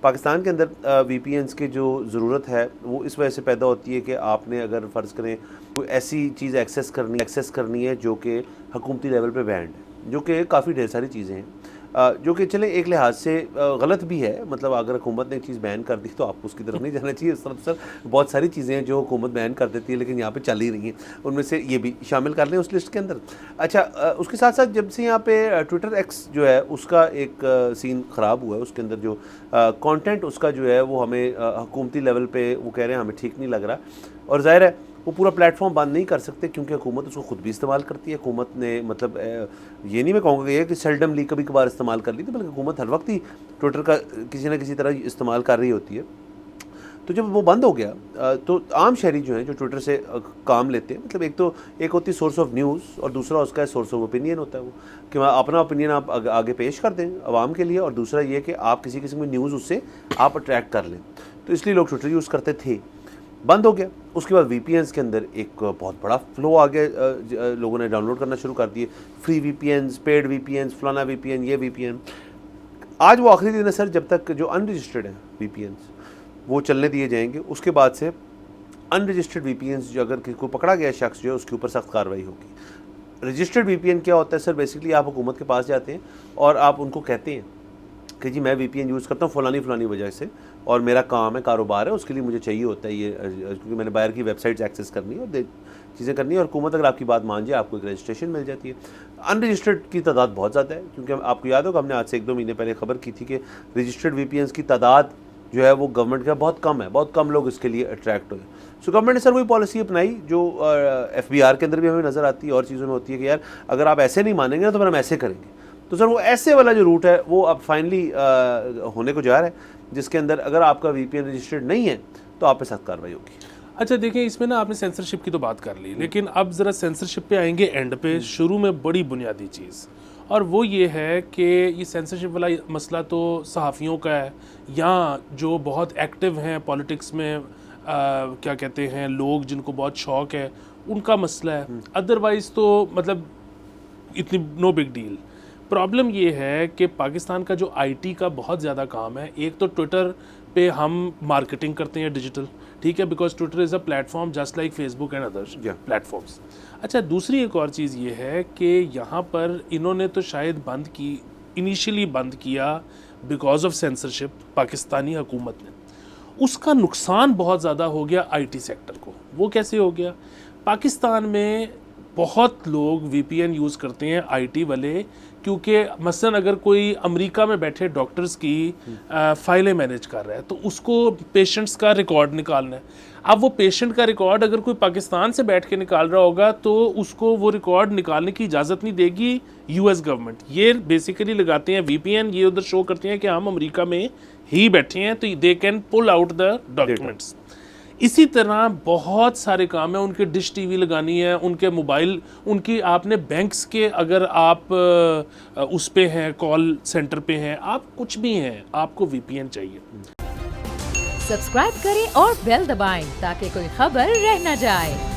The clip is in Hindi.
पाकिस्तान के अंदर वीपीएन्स की जो ज़रूरत है वो इस वजह से पैदा होती है कि आपने अगर फ़र्ज़ करें कोई ऐसी चीज़ एक्सेस करनी है जो कि हुकूमती लेवल पे बैंड है, जो कि काफ़ी ढेर सारी चीज़ें हैं, जो कि चले एक लिहाज से गलत भी है। मतलब अगर हुकूमत ने एक चीज़ बैन कर दी तो आपको उसकी तरफ नहीं जाना चाहिए। इस तरफ सर बहुत सारी चीज़ें हैं जो हुकूमत बैन कर देती है लेकिन यहाँ पे चल ही रही हैं, उनमें से ये भी शामिल कर लें उस लिस्ट के अंदर। अच्छा, उसके साथ साथ जब से यहाँ पे ट्विटर एक्स जो है उसका एक सीन ख़राब हुआ है, उसके अंदर जो कंटेंट उसका जो है वो हमें हुकूमती लेवल पे वो कह रहे हैं हमें ठीक नहीं लग रहा, और ज़ाहिर है वो पूरा प्लेटफॉर्म बंद नहीं कर सकते क्योंकि हुकूमत उसको ख़ुद भी इस्तेमाल करती है। हुकूमत ने मतलब ये नहीं मैं कहूँगा ये कि सेल्डमली कभी कभार इस्तेमाल कर ली थी, बल्कि हुकूमत हर वक्त ही ट्विटर का किसी न किसी तरह इस्तेमाल कर रही होती है। तो जब वो बंद हो गया तो आम शहरी जो हैं जो ट्विटर से काम लेते हैं, मतलब एक होती है सोर्स ऑफ न्यूज़ और दूसरा उसका सोर्स ऑफ ओपिनियन होता है वो कि अपना ओपिनियन आप आगे पेश कर दें आवाम के लिए, और दूसरा ये कि आप किसी किस्म की न्यूज़ उससे आप अट्रैक्ट कर लें। तो इसलिए लोग ट्विटर यूज़ करते थे, बंद हो गया। उसके बाद वीपीएन्स के अंदर एक बहुत बड़ा फ्लो आ गया, लोगों ने डाउनलोड करना शुरू कर दिए फ्री वीपीएन्स, पेड वीपीएन्स, फलाना वीपीएन, ये वीपीएन। आज वो आखिरी दिन है सर जब तक जो अनरजिस्टर्ड हैं वीपीएन्स वो चलने दिए जाएंगे। उसके बाद से अनरजिस्टर्ड वीपीएन्स जो अगर किसी को पकड़ा गया शख्स जो है उसके ऊपर सख्त कार्रवाई होगी। रजिस्टर्ड वीपीएन क्या होता है सर? बेसिकली आप हुकूमत के पास जाते हैं और आप उनको कहते हैं कि जी मैं वीपीएन यूज़ करता हूँ फ़लानी वजह से, और मेरा काम है, कारोबार है, उसके लिए मुझे चाहिए होता है ये, क्योंकि मैंने बाहर की वेबसाइट्स एक्सेस करनी है और चीज़ें करनी है, और हुकूमत अगर आपकी बात मान जाए आपको एक रजिस्ट्रेशन मिल जाती है। अनरजिस्टर्ड की तादाद बहुत ज़्यादा है, क्योंकि आपको याद होगा हमने आज से 1-2 महीने पहले खबर की थी कि रजिस्टर्ड वीपीएन्स की तादाद जो है वो गवर्नमेंट का बहुत कम है, बहुत कम लोग इसके लिए अट्रैक्ट हुए। सो गवर्नमेंट ने सर वही पॉलिसी अपनाई जो एफबीआर के अंदर भी हमें नज़र आती है और चीज़ों में होती है कि यार अगर आप ऐसे नहीं मानेंगे ना तो फिर हम ऐसे करेंगे। तो सर वो ऐसे वाला जो रूट है वो अब फाइनली होने को जा रहा है, जिसके अंदर अगर आपका वीपीएन रजिस्टर्ड नहीं है तो आप पे सख्त कार्रवाई होगी। अच्छा देखिए, इसमें ना आपने सेंसरशिप की तो बात कर ली, लेकिन अब ज़रा सेंसरशिप पे आएंगे एंड पे। शुरू में बड़ी बुनियादी चीज़, और वो ये है कि ये सेंसरशिप वाला मसला तो सहाफ़ियों का है, या जो बहुत एक्टिव हैं पॉलिटिक्स में, क्या कहते हैं, लोग जिनको बहुत शौक़ है उनका मसला है। अदरवाइज़ तो मतलब इतनी नो बिग डील। प्रॉब्लम ये है कि पाकिस्तान का जो आईटी का बहुत ज़्यादा काम है। एक तो ट्विटर पे हम मार्केटिंग करते हैं डिजिटल, ठीक है, because Twitter is a platform just like Facebook and others platforms. अच्छा, दूसरी एक और चीज़ ये है कि यहाँ पर इन्होंने तो शायद इनिशियली बंद किया बिकॉज ऑफ सेंसरशिप पाकिस्तानी हुकूमत ने। उसका नुकसान बहुत ज़्यादा हो गया आईटी सेक्टर को। वो कैसे हो गया? पाकिस्तान में बहुत लोग वीपीएन यूज़ करते हैं आईटी वाले, क्योंकि मसलन अगर कोई अमेरिका में बैठे डॉक्टर्स की फाइलें मैनेज कर रहा है तो उसको पेशेंट्स का रिकॉर्ड निकालना है। अब वो पेशेंट का रिकॉर्ड अगर कोई पाकिस्तान से बैठ के निकाल रहा होगा तो उसको वो रिकॉर्ड निकालने की इजाज़त नहीं देगी यूएस गवर्नमेंट। ये बेसिकली लगाते हैं वीपीएन, ये उधर शो करते हैं कि हम अमेरिका में ही बैठे हैं तो they can pull out the documents. इसी तरह बहुत सारे काम हैं, उनके डिश टीवी लगानी है, उनके मोबाइल, उनकी आपने बैंक्स के अगर आप उस पे हैं, कॉल सेंटर पे हैं, आप कुछ भी हैं, आपको वीपीएन चाहिए। सब्सक्राइब करें और बेल दबाएं ताकि कोई खबर रह न जाए।